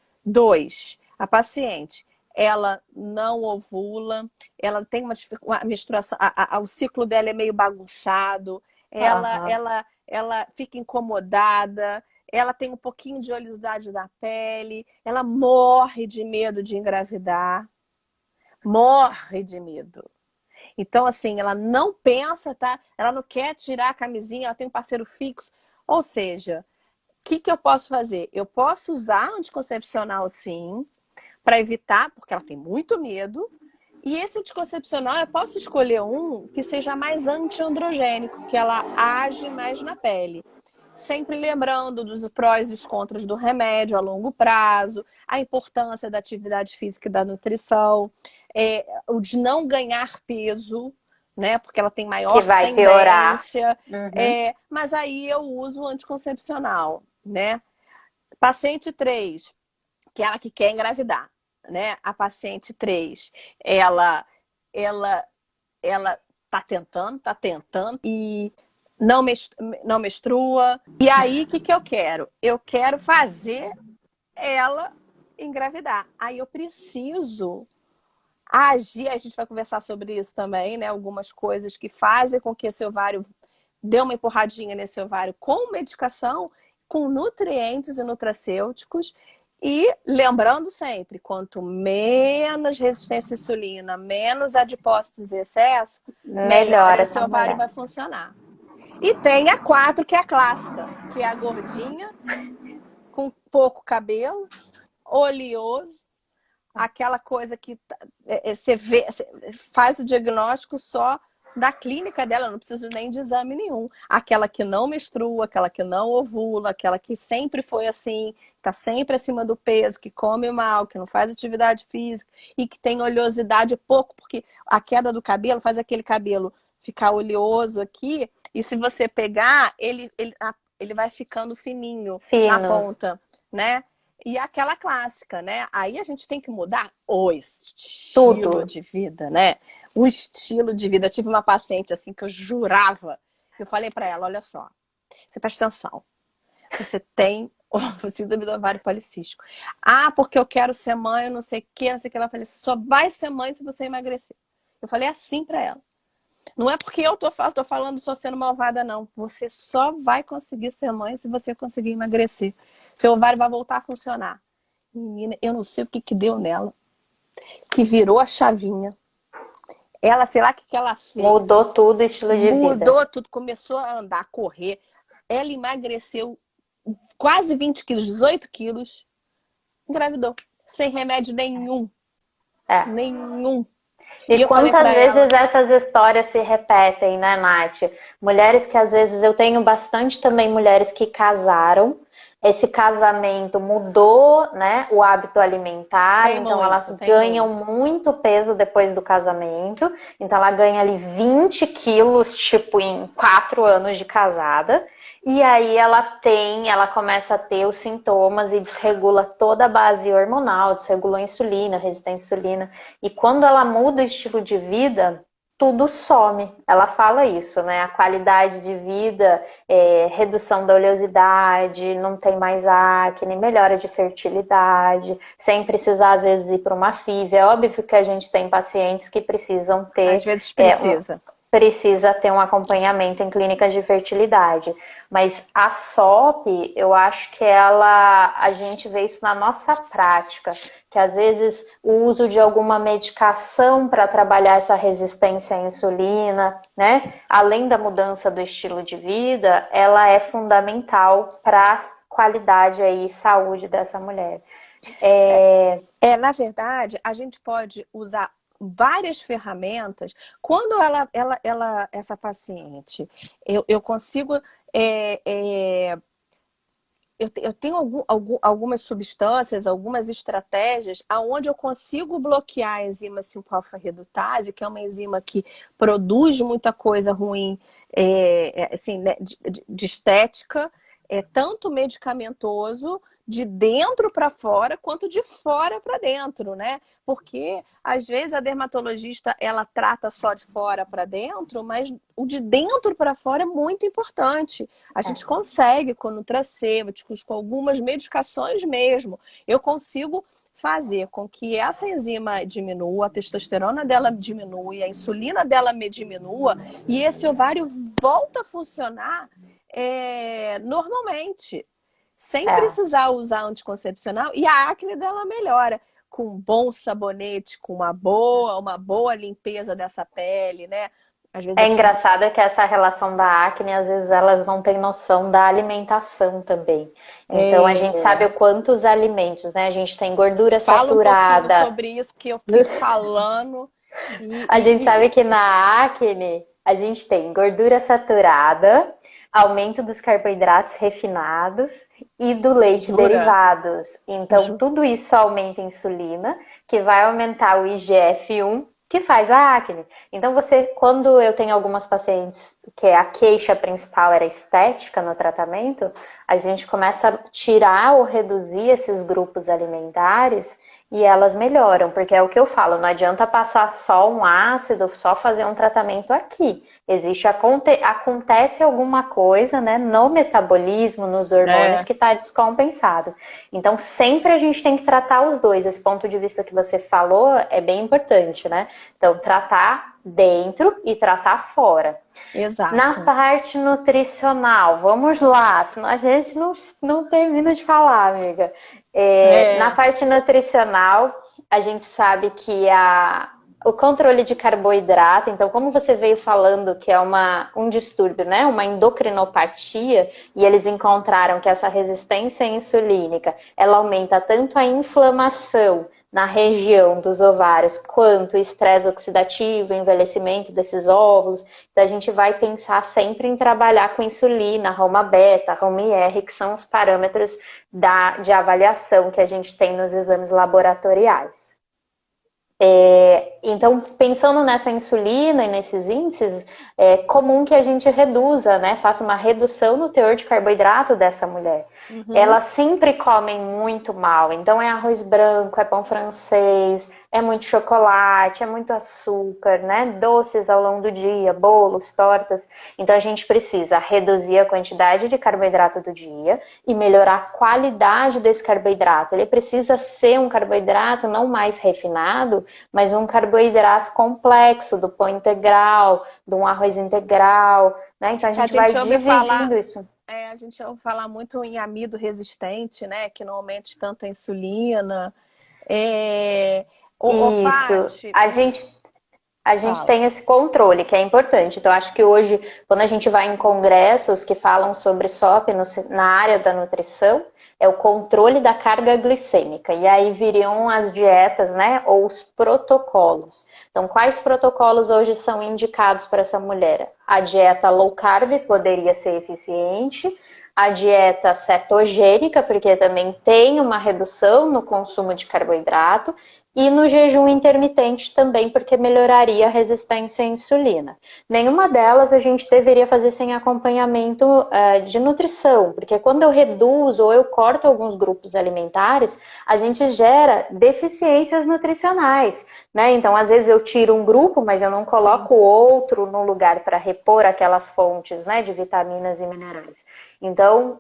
B: a paciente, ela não ovula, ela tem uma menstruação, o ciclo dela é meio bagunçado, ela fica incomodada, ela tem um pouquinho de oleosidade na pele, ela morre de medo de engravidar. Morre de medo. Então, assim, ela não pensa, tá? Ela não quer tirar a camisinha, ela tem um parceiro fixo. Ou seja, o que eu posso fazer? Eu posso usar anticoncepcional, sim, para evitar, porque ela tem muito medo. E esse anticoncepcional, eu posso escolher um que seja mais antiandrogênico, que ela age mais na pele. Sempre lembrando dos prós e os contras do remédio a longo prazo, a importância da atividade física e da nutrição, o de não ganhar peso, né? Porque ela tem
C: Que
B: maior
C: vai piorar.
B: tendência.
C: Uhum.
B: Mas aí eu uso o anticoncepcional, né? Paciente 3, que é ela que quer engravidar, né? A paciente 3, ela, ela, ela tá tentando e não menstrua. E aí, o que que eu quero? Eu quero fazer ela engravidar. Aí eu preciso agir, a gente vai conversar sobre isso também, né? Algumas coisas que fazem com que esse ovário dê uma empurradinha nesse ovário com medicação, com nutrientes e nutracêuticos. E lembrando sempre, quanto menos resistência à insulina, menos adipócitos em excesso, melhor
C: Melhora
B: esse
C: essa
B: ovário
C: mulher.
B: vai funcionar. E tem a 4, que é a clássica, que é a gordinha, com pouco cabelo, oleoso, aquela coisa que você vê, você faz o diagnóstico só da clínica dela, não precisa nem de exame nenhum. Aquela que não menstrua, aquela que não ovula, aquela que sempre foi assim, está sempre acima do peso, que come mal, que não faz atividade física e que tem oleosidade pouco, porque a queda do cabelo faz aquele cabelo ficar oleoso aqui, e se você pegar, ele vai ficando fininho na
C: Fino.
B: ponta, né? E aquela clássica, né? Aí a gente tem que mudar o estilo
C: Tudo.
B: de vida, né? O estilo de vida. Eu tive uma paciente assim que eu jurava. Eu falei para ela, olha só, você presta atenção. Você tem o síndrome do ovário policístico. Ah, porque eu quero ser mãe, eu não sei o que, não sei o que. Ela falou, você só vai ser mãe se você emagrecer. Eu falei assim para ela. Não é porque eu tô falando só sendo malvada, não. Você só vai conseguir ser mãe se você conseguir emagrecer. Seu ovário vai voltar a funcionar. Menina, eu não sei o que que deu nela. Que virou a chavinha. Ela, sei lá o que que ela fez.
C: Mudou tudo o estilo de vida.
B: Mudou tudo. Começou a andar, a correr. Ela emagreceu quase 20 quilos, 18 quilos. Engravidou. Sem remédio nenhum.
C: É.
B: Nenhum.
C: E
B: eu falei
C: quantas
B: pra
C: vezes
B: ela,
C: essas histórias se repetem, né, Nath? Mulheres que às vezes eu tenho bastante também mulheres que casaram, esse casamento mudou, né, o hábito alimentar,
B: tem
C: então
B: muito,
C: elas
B: tem
C: ganham
B: muito.
C: muito peso depois do casamento, então ela ganha ali 20 quilos, tipo, em 4 anos de casada. E aí ela começa a ter os sintomas e desregula toda a base hormonal, desregula a insulina, resistência à insulina. E quando ela muda o estilo de vida, tudo some. Ela fala isso, né? A qualidade de vida, redução da oleosidade, não tem mais acne, melhora de fertilidade, sem precisar, às vezes, ir para uma FIV. É óbvio que a gente tem pacientes que precisam ter
B: Às vezes precisa.
C: precisa ter um acompanhamento em clínicas de fertilidade. Mas a SOP, eu acho que a gente vê isso na nossa prática, que às vezes o uso de alguma medicação para trabalhar essa resistência à insulina, né? Além da mudança do estilo de vida, ela é fundamental para a qualidade e saúde dessa mulher.
B: Na verdade, a gente pode usar várias ferramentas. Quando essa paciente, eu consigo. Eu tenho algumas substâncias, algumas estratégias onde eu consigo bloquear a enzima 5-alfa-redutase, que é uma enzima que produz muita coisa ruim, assim, né, de estética, tanto medicamentoso, de dentro para fora, quanto de fora para dentro, né? Porque, às vezes, a dermatologista, ela trata só de fora para dentro, mas o de dentro para fora é muito importante. A gente consegue, com nutracêuticos, com algumas medicações mesmo, eu consigo fazer com que essa enzima diminua, a testosterona dela diminua, a insulina dela diminua, e esse ovário volta a funcionar normalmente, sem precisar usar anticoncepcional, e a acne dela melhora com um bom sabonete, com uma boa limpeza dessa pele, né? Às vezes
C: Engraçado que essa relação da acne, às vezes elas não têm noção da alimentação também. Então a gente sabe o quantos alimentos, né? A gente tem gordura saturada.
B: Fala um pouquinho sobre isso, que eu fico falando.
C: A gente sabe que na acne a gente tem gordura saturada, aumento dos carboidratos refinados e do leite derivados. Então tudo isso aumenta a insulina, que vai aumentar o IGF-1, que faz a acne. Então quando eu tenho algumas pacientes que a queixa principal era estética no tratamento, a gente começa a tirar ou reduzir esses grupos alimentares e elas melhoram, porque é o que eu falo, não adianta passar só um ácido, só fazer um tratamento aqui. Acontece alguma coisa, né, no metabolismo, nos hormônios que está descompensado. Então, sempre a gente tem que tratar os dois. Esse ponto de vista que você falou é bem importante, né? Então, tratar dentro e tratar fora.
B: Exato.
C: Na parte nutricional, vamos lá, senão a gente não termina de falar, amiga. Na parte nutricional, a gente sabe que o controle de carboidrato, então, como você veio falando que é um distúrbio, né? Uma endocrinopatia, e eles encontraram que essa resistência insulínica, ela aumenta tanto a inflamação na região dos ovários, quanto o estresse oxidativo, o envelhecimento desses óvulos. Então, a gente vai pensar sempre em trabalhar com insulina, Roma beta, Roma IR, que são os parâmetros de avaliação que a gente tem nos exames laboratoriais. Então, pensando nessa insulina e nesses índices, é comum que a gente reduza, né? Faça uma redução no teor de carboidrato dessa mulher. Elas sempre comem muito mal, então é arroz branco, é pão francês, é muito chocolate, é muito açúcar, né? Doces ao longo do dia, bolos, tortas. Então a gente precisa reduzir a quantidade de carboidrato do dia e melhorar a qualidade desse carboidrato. Ele precisa ser um carboidrato não mais refinado, mas um carboidrato complexo, do pão integral, de um arroz integral, né? Então a gente vai dividindo isso.
B: A gente ouve falar muito em amido resistente, né? Que não aumente tanto a insulina.
C: Isso. A gente tem esse controle, que é importante. Então, acho que hoje, quando a gente vai em congressos que falam sobre SOP na área da nutrição, é o controle da carga glicêmica. E aí viriam as dietas, né? Ou os protocolos. Então, quais protocolos hoje são indicados para essa mulher? A dieta low carb poderia ser eficiente. A dieta cetogênica, porque também tem uma redução no consumo de carboidrato. E no jejum intermitente também, porque melhoraria a resistência à insulina. Nenhuma delas a gente deveria fazer sem acompanhamento de nutrição, porque quando eu reduzo ou eu corto alguns grupos alimentares, a gente gera deficiências nutricionais, né? Então, às vezes eu tiro um grupo, mas eu não coloco outro no lugar para repor aquelas fontes, né, de vitaminas e minerais. Então,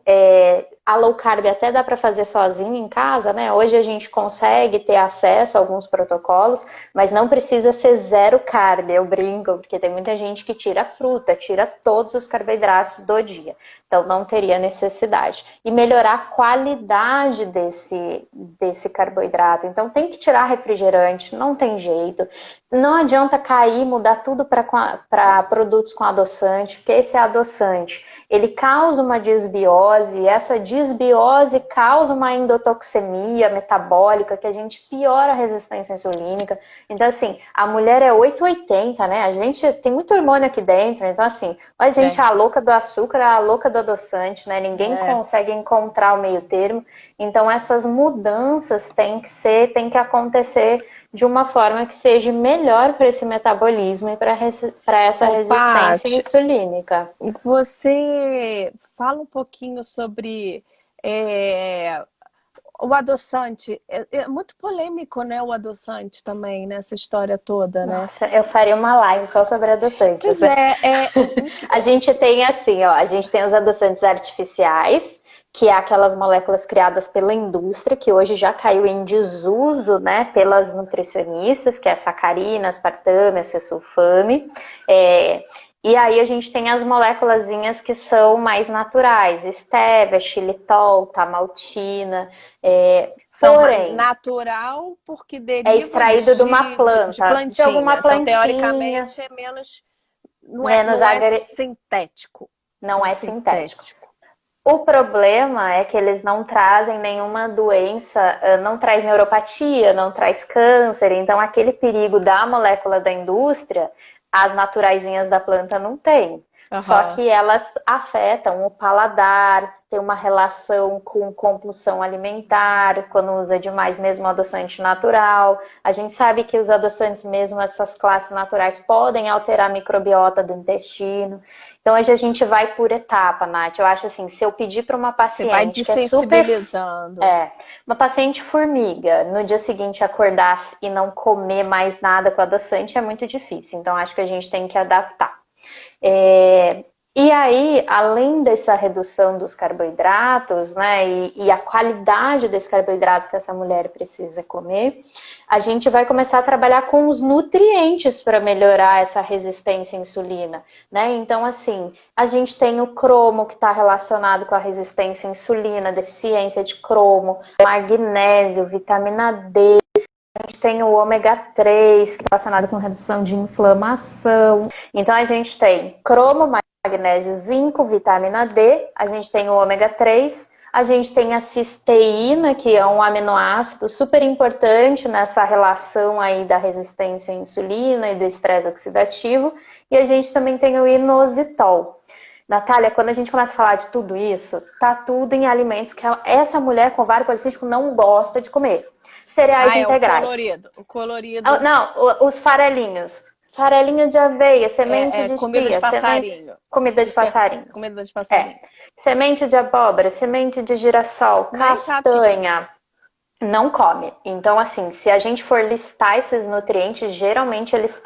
C: a low carb até dá para fazer sozinho em casa, né? Hoje a gente consegue ter acesso a alguns protocolos, mas não precisa ser zero carb, eu brinco, porque tem muita gente que tira fruta, tira todos os carboidratos do dia. Então, não teria necessidade. E melhorar a qualidade desse carboidrato. Então, tem que tirar refrigerante, não tem jeito. Não adianta cair, mudar tudo para produtos com adoçante, porque esse adoçante, ele causa uma disbiose, e essa disbiose causa uma endotoxemia metabólica, que a gente piora a resistência insulínica. Então, assim, a mulher é 880, né? A gente tem muito hormônio aqui dentro, então, assim, a gente é a louca do açúcar, a louca do adoçante, né? Ninguém consegue encontrar o meio termo. Então, essas mudanças têm que acontecer de uma forma que seja melhor para esse metabolismo e para essa resistência insulínica.
B: Você fala um pouquinho sobre o adoçante. É muito polêmico, né, o adoçante também, nessa história toda, né?
C: Nossa, eu faria uma live só sobre adoçantes.
B: Pois é.
C: A gente tem assim, ó, a gente tem os adoçantes artificiais, que é aquelas moléculas criadas pela indústria, que hoje já caiu em desuso, né, pelas nutricionistas, que é a sacarina, aspartame, a cesulfame. E aí a gente tem as moléculazinhas que são mais naturais, stevia, xilitol, tamaltina. Porém,
B: natural porque deriva
C: é extraído de uma planta, de alguma plantinha.
B: Então, teoricamente, é menos sintético.
C: Não é sintético. O problema é que eles não trazem nenhuma doença, não traz neuropatia, não traz câncer. Então, aquele perigo da molécula da indústria, as naturaizinhas da planta não tem. Só
B: Aham.
C: que elas afetam o paladar, tem uma relação com compulsão alimentar, quando usa demais mesmo adoçante natural. A gente sabe que os adoçantes, mesmo essas classes naturais, podem alterar a microbiota do intestino. Então, hoje a gente vai por etapa, Nath. Eu acho assim, se eu pedir para uma
B: Você vai
C: paciente que é super
B: desensibilizando.
C: uma paciente formiga, no dia seguinte acordar e não comer mais nada com adoçante é muito difícil. Então, acho que a gente tem que adaptar. E aí, além dessa redução dos carboidratos, né, e a qualidade desse carboidrato que essa mulher precisa comer, a gente vai começar a trabalhar com os nutrientes para melhorar essa resistência à insulina, né? Então, assim, a gente tem o cromo que está relacionado com a resistência à insulina, deficiência de cromo, magnésio, vitamina D. A gente tem o ômega 3, que é relacionado com redução de inflamação. Então, a gente tem cromo, magnésio, zinco, vitamina D. A gente tem o ômega 3. A gente tem a cisteína, que é um aminoácido super importante nessa relação aí da resistência à insulina e do estresse oxidativo. E a gente também tem o inositol. Natália, quando a gente começa a falar de tudo isso, tá tudo em alimentos que essa mulher com ovário policístico não gosta de comer. Cereais
B: É o
C: integrais.
B: colorido. O colorido
C: Não, os farelinhos. Farelinho de aveia, semente
B: é
C: de
B: comida de
C: chia,
B: passarinho.
C: comida de passarinho.
B: Comida de passarinho.
C: Semente de abóbora, semente de girassol,
B: Nem sabe o que é.
C: castanha. Não come. Então, assim, se a gente for listar esses nutrientes, geralmente eles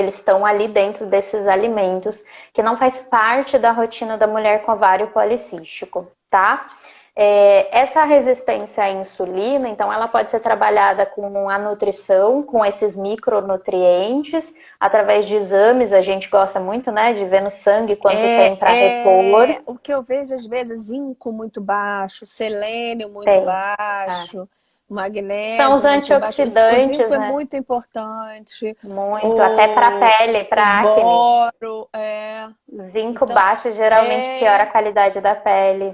C: estão ali dentro desses alimentos, que não faz parte da rotina da mulher com ovário policístico, tá? Essa resistência à insulina, então, ela pode ser trabalhada com a nutrição, com esses micronutrientes, através de exames. A gente gosta muito, né, de ver no sangue quanto tem para repor.
B: O que eu vejo às vezes, zinco muito baixo, selênio muito
C: Tem.
B: baixo,
C: São os
B: magnésio muito baixo. O
C: antioxidantes,
B: zinco é
C: né?
B: muito importante.
C: Muito, até para pele,
B: O
C: para acne.
B: boro,
C: Zinco
B: então,
C: baixo geralmente piora a qualidade da pele.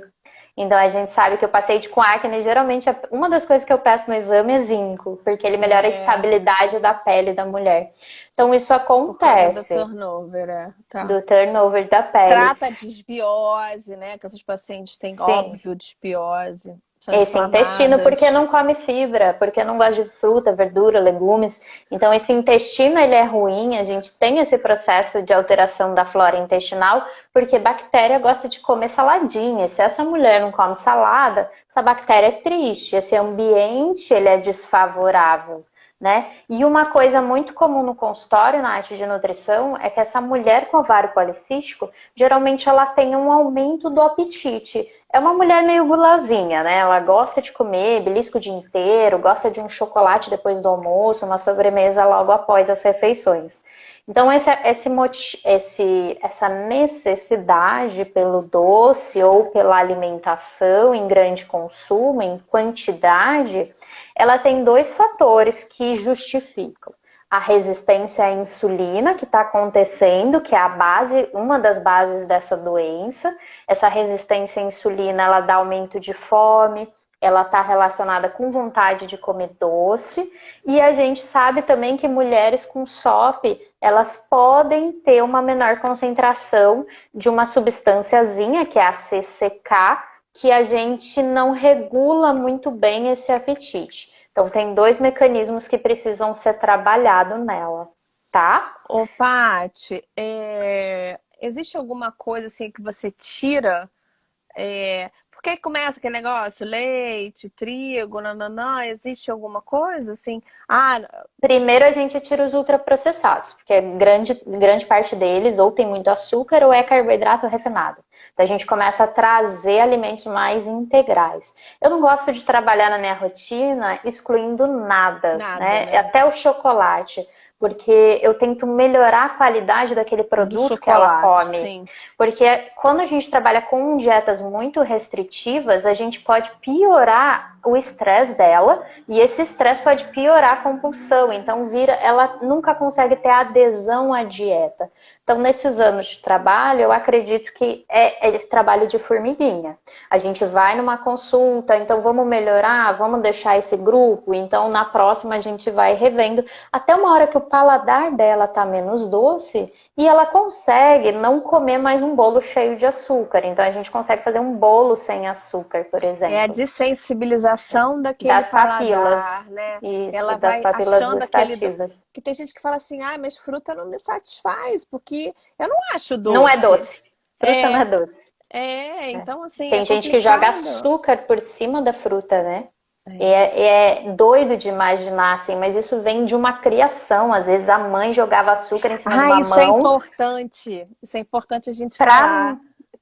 C: Então a gente sabe que o paciente com acne, geralmente, uma das coisas que eu peço no exame é zinco, porque ele melhora a estabilidade da pele da mulher. Então isso
B: por causa do
C: acontece
B: turnover, tá.
C: do turnover da pele.
B: Trata a desbiose, né? Que esses pacientes têm,
C: Sim.
B: óbvio, desbiose.
C: Esse intestino, porque não come fibra, porque não gosta de fruta, verdura, legumes. Então, esse intestino, ele é ruim, a gente tem esse processo de alteração da flora intestinal, porque bactéria gosta de comer saladinha. Se essa mulher não come salada, essa bactéria é triste, esse ambiente, ele é desfavorável, né? E uma coisa muito comum no consultório, na arte de nutrição, é que essa mulher com ovário policístico, geralmente ela tem um aumento do apetite. É uma mulher meio gulosinha, né? Ela gosta de comer, belisca o dia inteiro, gosta de um chocolate depois do almoço, uma sobremesa logo após as refeições. Então, essa necessidade pelo doce ou pela alimentação em grande consumo, em quantidade, ela tem dois fatores que justificam. A resistência à insulina que está acontecendo, que é uma das bases dessa doença. Essa resistência à insulina, ela dá aumento de fome, ela está relacionada com vontade de comer doce. E a gente sabe também que mulheres com SOP, elas podem ter uma menor concentração de uma substânciazinha, que é a CCK, que a gente não regula muito bem esse apetite. Então, tem dois mecanismos que precisam ser trabalhados nela, tá?
B: Ô, Paty, existe alguma coisa assim que você tira? Porque aí começa aquele negócio, leite, trigo, nananã, existe alguma coisa assim?
C: Primeiro a gente tira os ultraprocessados, porque grande parte deles ou tem muito açúcar ou é carboidrato refinado. Então a gente começa a trazer alimentos mais integrais. Eu não gosto de trabalhar na minha rotina excluindo nada, né? Até o chocolate, porque eu tento melhorar a qualidade daquele produto que ela come.
B: Sim.
C: Porque quando a gente trabalha com dietas muito restritivas, a gente pode piorar o estresse dela, e esse estresse pode piorar a compulsão, então ela nunca consegue ter adesão à dieta. Então, nesses anos de trabalho, eu acredito que é trabalho de formiguinha. A gente vai numa consulta, então vamos melhorar, vamos deixar esse grupo, então na próxima a gente vai revendo, até uma hora que o paladar dela tá menos doce, e ela consegue não comer mais um bolo cheio de açúcar. Então a gente consegue fazer um bolo sem açúcar, por exemplo.
B: É a desensibilização daquele
C: das papilas,
B: paladar, né?
C: isso,
B: Ela
C: das
B: vai
C: papilas
B: achando
C: gustativas.
B: que tem gente que fala assim, mas fruta não me satisfaz, porque eu não acho
C: Não é
B: doce.
C: doce. Fruta não é doce.
B: Então assim,
C: Tem
B: é
C: gente que joga
B: complicado.
C: açúcar por cima da fruta, né? É doido de imaginar, assim, mas isso vem de uma criação. Às vezes a mãe jogava açúcar em cima do mamão.
B: Isso é importante. Isso é importante a gente falar.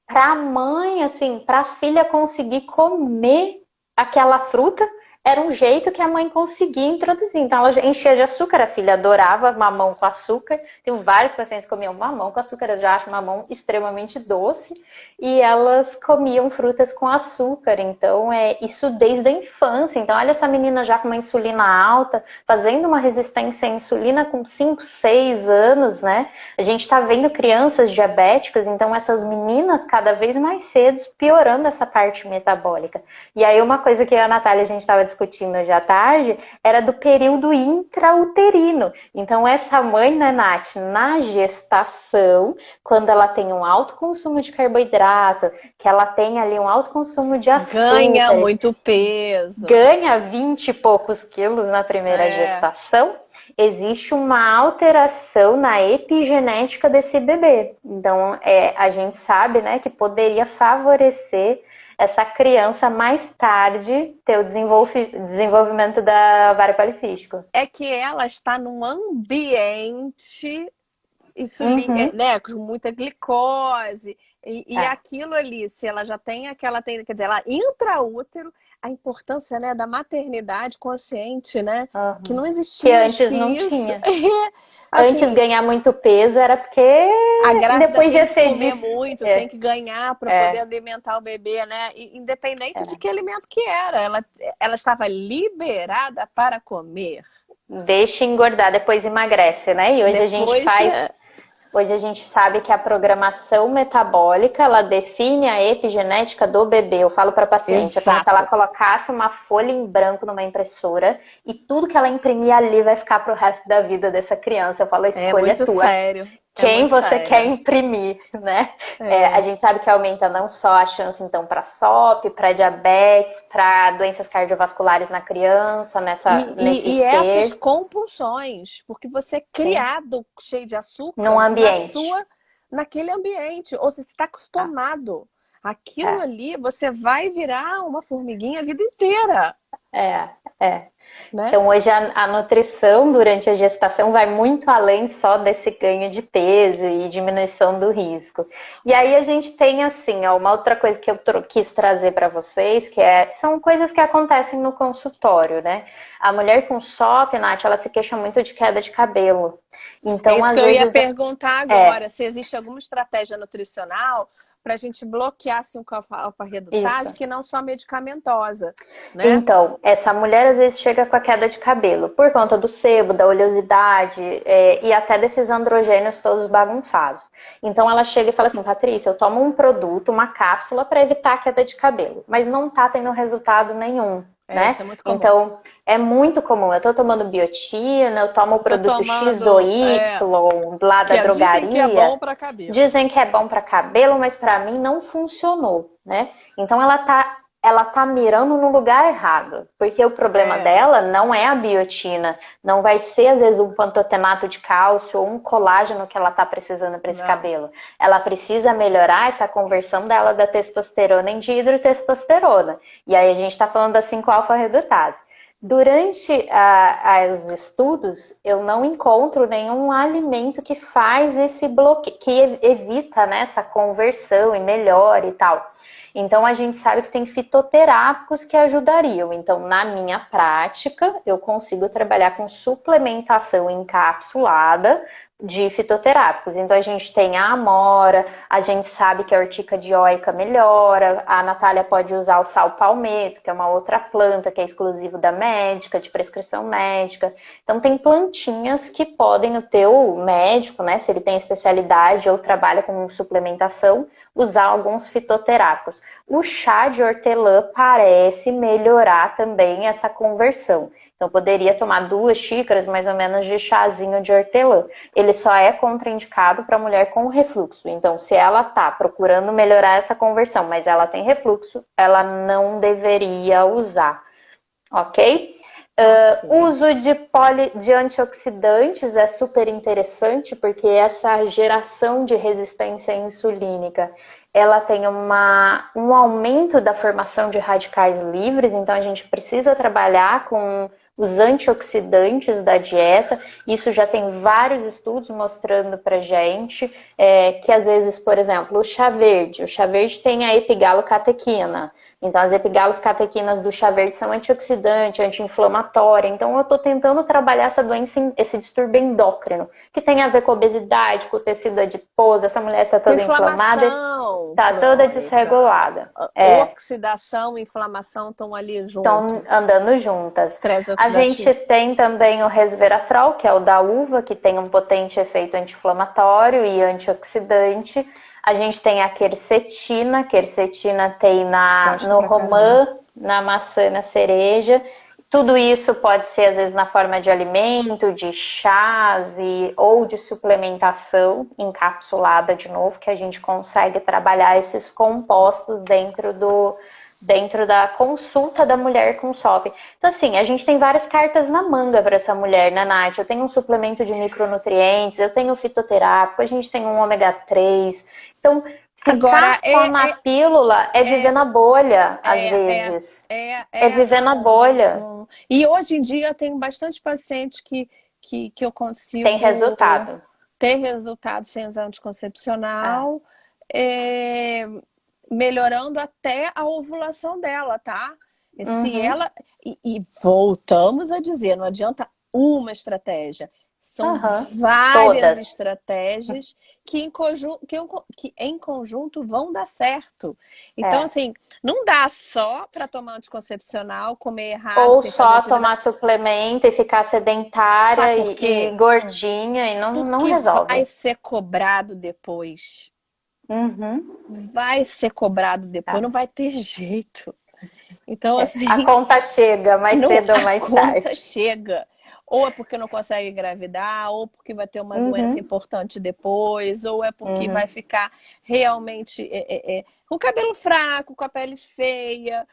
C: Pra mãe, assim, pra filha conseguir comer aquela fruta, era um jeito que a mãe conseguia introduzir. Então ela enchia de açúcar, a filha adorava mamão com açúcar. Tem vários pacientes que comiam mamão com açúcar, eu já acho mamão extremamente doce. E elas comiam frutas com açúcar, então isso desde a infância. Então olha essa menina já com uma insulina alta, fazendo uma resistência à insulina com 5, 6 anos, né? A gente tá vendo crianças diabéticas, então essas meninas cada vez mais cedo piorando essa parte metabólica. E aí uma coisa que a Natália, a gente estava discutindo hoje à tarde, era do período intrauterino. Então essa mãe, né, Nath, na gestação, quando ela tem um alto consumo de carboidrato, que ela tem ali um alto consumo de açúcar,
B: ganha muito peso,
C: ganha 20 e poucos quilos na primeira gestação, existe uma alteração na epigenética desse bebê. Então, a gente sabe, né, que poderia favorecer essa criança mais tarde ter o desenvolvimento da ovário policístico.
B: É que ela está num ambiente né, com muita glicose. E aquilo ali, se ela já tem quer dizer, ela intraútero, a importância, né, da maternidade consciente, né? Que não existia.
C: Que antes não tinha.
B: Assim,
C: antes ganhar muito peso era porque
B: a grávida
C: depois
B: tem
C: ia
B: que
C: ser
B: comer muito, tem que ganhar para poder alimentar o bebê, né? E, independente de que alimento que era, ela estava liberada para comer.
C: Deixa engordar, depois emagrece, né? E hoje a gente faz... Hoje a gente sabe que a programação metabólica, ela define a epigenética do bebê. Eu falo para paciente, é como se ela colocasse uma folha em branco numa impressora e tudo que ela imprimir ali vai ficar pro resto da vida dessa criança. Eu falo, a escolha é tua.
B: Sério.
C: Quem você quer imprimir, né? A gente sabe que aumenta não só a chance, então, para SOP, para diabetes, para doenças cardiovasculares na criança,
B: e essas compulsões, porque você é criado cheio de açúcar
C: num ambiente.
B: Naquele ambiente, ou você está acostumado. Aquilo ali, você vai virar uma formiguinha a vida inteira. Né?
C: Então hoje a nutrição durante a gestação vai muito além só desse ganho de peso e diminuição do risco. E aí a gente tem assim, uma outra coisa que eu quis trazer para vocês, que são coisas que acontecem no consultório, né? A mulher com SOP, Nath, ela se queixa muito de queda de cabelo. Então,
B: é isso que eu ia perguntar agora, se existe alguma estratégia nutricional para a gente bloquear assim, a alfa-redutase, que não só medicamentosa. Né?
C: Então, essa mulher às vezes chega com a queda de cabelo por conta do sebo, da oleosidade e até desses androgênios todos bagunçados. Então ela chega e fala assim, Patrícia, eu tomo um produto, uma cápsula para evitar a queda de cabelo, mas não tá tendo resultado nenhum. Né?
B: Isso é muito comum.
C: Então, é muito comum. Eu tô tomando biotina, eu tomo o produto X ou Y lá da drogaria.
B: Dizem que é bom para cabelo.
C: Dizem que é bom para cabelo, mas para mim não funcionou, né? Então ela tá mirando no lugar errado, porque o problema dela não é a biotina, não vai ser às vezes um pantotenato de cálcio ou um colágeno que ela tá precisando para esse cabelo. Ela precisa melhorar essa conversão dela da testosterona em dihidrotestosterona. E aí a gente tá falando da 5-alfa-redutase. Durante os estudos, eu não encontro nenhum alimento que faz esse bloqueio, que evita, né, essa conversão e melhora e tal. Então, a gente sabe que tem fitoterápicos que ajudariam. Então, na minha prática, eu consigo trabalhar com suplementação encapsulada de fitoterápicos. Então a gente tem a amora, a gente sabe que a urtica dioica melhora, a Natália pode usar o sal palmeto, que é uma outra planta que é exclusivo da médica, de prescrição médica. Então tem plantinhas que podem o teu médico, né, se ele tem especialidade ou trabalha com suplementação, usar alguns fitoterápicos. O chá de hortelã parece melhorar também essa conversão. Então, poderia tomar 2 xícaras, mais ou menos, de chazinho de hortelã. Ele só é contraindicado para mulher com refluxo. Então, se ela está procurando melhorar essa conversão, mas ela tem refluxo, ela não deveria usar, ok? Uso de antioxidantes é super interessante, porque essa geração de resistência insulínica, ela tem um aumento da formação de radicais livres, então a gente precisa trabalhar com os antioxidantes da dieta. Isso já tem vários estudos mostrando pra gente que às vezes, por exemplo, o chá verde tem a epigalocatequina. Então as epigalocatequinas do chá verde são antioxidante, anti-inflamatória. Então eu estou tentando trabalhar essa doença, esse distúrbio endócrino, que tem a ver com obesidade, com o tecido adiposo. Essa mulher está toda inflamada, está toda desregulada.
B: Oxidação e inflamação estão ali juntas.
C: Estão andando juntas.
B: Estresse
C: A
B: oxidativo.
C: gente tem também o resveratrol, que é o da uva, que tem um potente efeito anti-inflamatório e antioxidante. A gente tem a quercetina tem no romã, na maçã, na cereja. Tudo isso pode ser, às vezes, na forma de alimento, de chás ou de suplementação encapsulada de novo, que a gente consegue trabalhar esses compostos dentro da consulta da mulher com SOP. Então, assim, a gente tem várias cartas na manga para essa mulher, né, Nath? Eu tenho um suplemento de micronutrientes, eu tenho fitoterápico, a gente tem um ômega 3. Então, ficar só na pílula é viver na bolha, às vezes. É viver na bolha.
B: E hoje em dia eu tenho bastante paciente que eu consigo...
C: Tem resultado.
B: Ter resultado sem usar anticoncepcional. Melhorando até a ovulação dela, tá? Se ela... E voltamos a dizer, não adianta uma estratégia. São várias estratégias que em conjunto vão dar certo. Então, assim, não dá só para tomar anticoncepcional, comer errado.
C: Ou só tomar suplemento e ficar sedentária e gordinha e não resolve.
B: Vai ser cobrado depois. Vai ser cobrado depois, não vai ter jeito. Então, assim...
C: A conta chega mais cedo ou mais tarde.
B: A conta chega. Ou é porque não consegue engravidar, ou porque vai ter uma doença importante depois, ou é porque vai ficar realmente com o cabelo fraco, com a pele feia.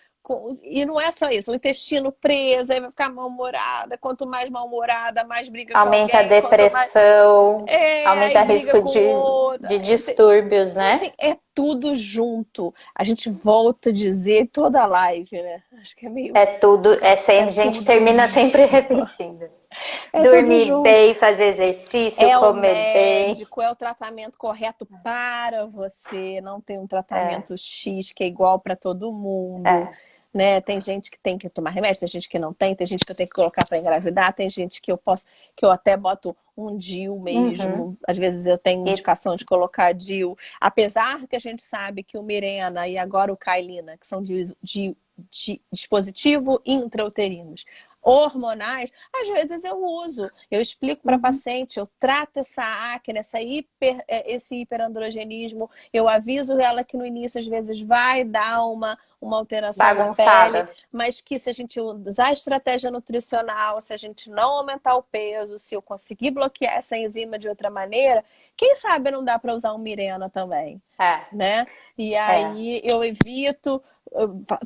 B: E não é só isso, o intestino preso, aí vai ficar mal-humorada. Quanto mais mal-humorada, mais briga com alguém.
C: Aumenta a depressão, aumenta o risco de distúrbios, né?
B: Assim, é tudo junto. A gente volta a dizer toda a live, né? Acho que é meio...
C: a gente termina sempre repetindo. Dormir bem, fazer exercício, comer bem.
B: É o tratamento correto para você. Não tem um tratamento X que é igual para todo mundo. Né? Tem gente que tem que tomar remédio, tem gente que não tem gente que eu tenho que colocar para engravidar, tem gente que eu até boto um DIU mesmo. Às vezes eu tenho indicação de colocar DIU. Apesar que a gente sabe que o Mirena e agora o Kailina, que são de dispositivo intrauterinos, hormonais, às vezes eu uso. Eu explico para paciente, eu trato essa acne, esse hiperandrogenismo, eu aviso ela que no início às vezes vai dar uma alteração na pele, mas que se a gente usar a estratégia nutricional, se a gente não aumentar o peso, se eu conseguir bloquear essa enzima de outra maneira, quem sabe não dá para usar um Mirena também, né? E aí eu evito...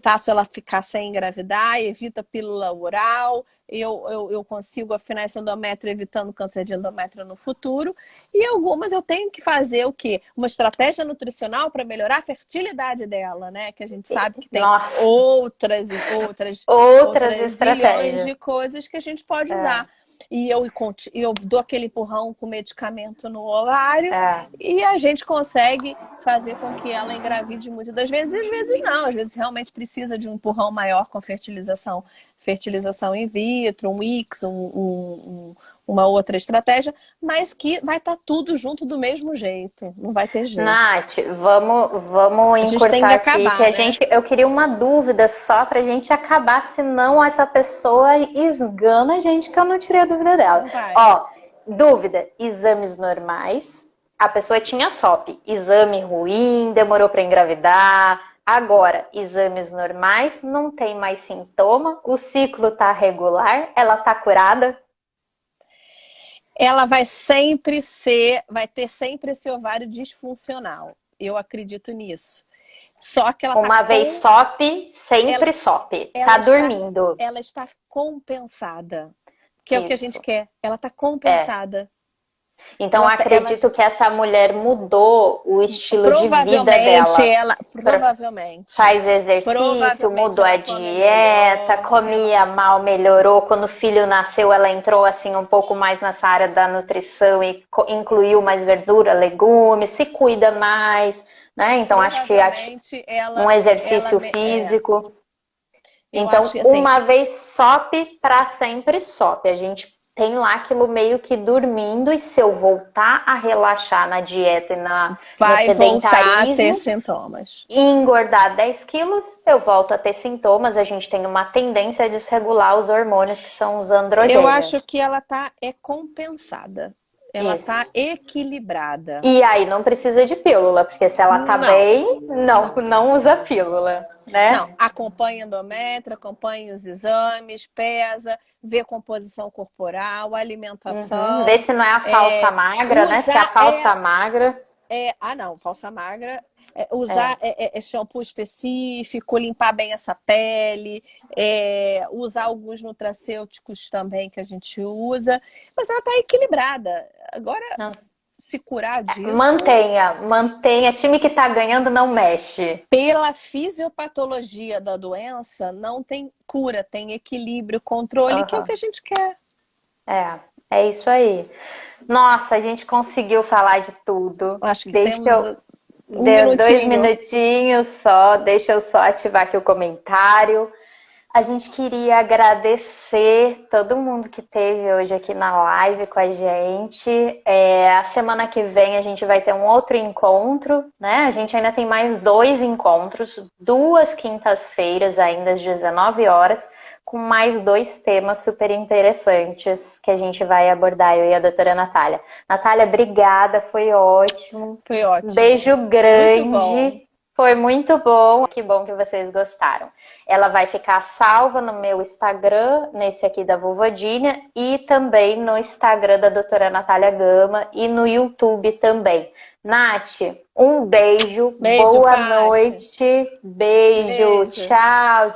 B: faço ela ficar sem engravidar, evito a pílula oral, eu consigo afinar esse endométrio evitando câncer de endométrio no futuro. E algumas eu tenho que fazer o quê? Uma estratégia nutricional para melhorar a fertilidade dela, né? Que a gente sabe que tem outras zilhões de coisas que a gente pode usar. E eu dou aquele empurrão com medicamento no ovário e a gente consegue fazer com que ela engravide muitas das vezes, e às vezes não, às vezes realmente precisa de um empurrão maior com fertilização in vitro, um ICS, um uma outra estratégia, mas que vai estar tudo junto do mesmo jeito. Não vai ter jeito.
C: Nath, vamos
B: A gente tem
C: encurtar
B: que
C: aqui,
B: acabar,
C: que a
B: né?
C: gente, eu queria uma dúvida só pra gente acabar, senão essa pessoa esgana a gente, que eu não tirei a dúvida dela.
B: Não vai.
C: Ó, dúvida, exames normais, a pessoa tinha SOP, exame ruim, demorou pra engravidar, agora, exames normais, não tem mais sintoma, o ciclo tá regular, ela tá curada?
B: Ela vai ter sempre esse ovário disfuncional. Eu acredito nisso. Só que ela
C: Uma vez SOP, sempre SOP. Tá dormindo.
B: ela está compensada. Que é o que a gente
C: Isso.
B: quer. Ela está compensada.
C: Então, acredito que essa mulher mudou o estilo de vida dela.
B: Provavelmente.
C: Faz exercício, mudou a dieta, comia mal, melhorou. Quando o filho nasceu, ela entrou assim um pouco mais nessa área da nutrição e incluiu mais verdura, legumes, se cuida mais, né? Então, acho que um exercício físico. Então,
B: acho que, assim,
C: uma vez SOP, para sempre SOP. A gente tem lá aquilo meio que dormindo, e se eu voltar a relaxar na dieta e no sedentarismo,
B: voltar a ter sintomas.
C: E engordar 10 quilos, eu volto a ter sintomas. A gente tem uma tendência a desregular os hormônios, que são os androgênios.
B: Eu acho que ela é compensada. Ela está equilibrada.
C: E aí não precisa de pílula, porque se ela tá bem, não usa pílula, né?
B: Não, acompanha endométrio, acompanha os exames, pesa, vê composição corporal, alimentação.
C: Vê se não é a falsa magra, né? Se é a falsa magra.
B: Falsa magra. Usar shampoo específico, limpar bem essa pele, usar alguns nutracêuticos também que a gente usa, mas ela está equilibrada. Agora, se curar disso...
C: Mantenha. Time que está ganhando não mexe.
B: Pela fisiopatologia da doença, não tem cura, tem equilíbrio, controle, que é o que a gente quer.
C: É isso aí. Nossa, a gente conseguiu falar de tudo.
B: Acho que
C: Deu 2 minutinhos só, deixa eu só ativar aqui o comentário. A gente queria agradecer todo mundo que esteve hoje aqui na live com a gente. A semana que vem a gente vai ter um outro encontro, né? A gente ainda tem mais 2 encontros, 2 quintas-feiras ainda às 19 horas, com mais 2 temas super interessantes que a gente vai abordar, eu e a doutora Natália. Natália, obrigada, foi ótimo.
B: Foi ótimo.
C: Beijo grande. Foi muito bom. Que bom que vocês gostaram. Ela vai ficar salva no meu Instagram, nesse aqui da Vovodínia, e também no Instagram da doutora Natália Gama e no YouTube também. Nath, um beijo boa
B: Paty.
C: noite. Beijo. Tchau.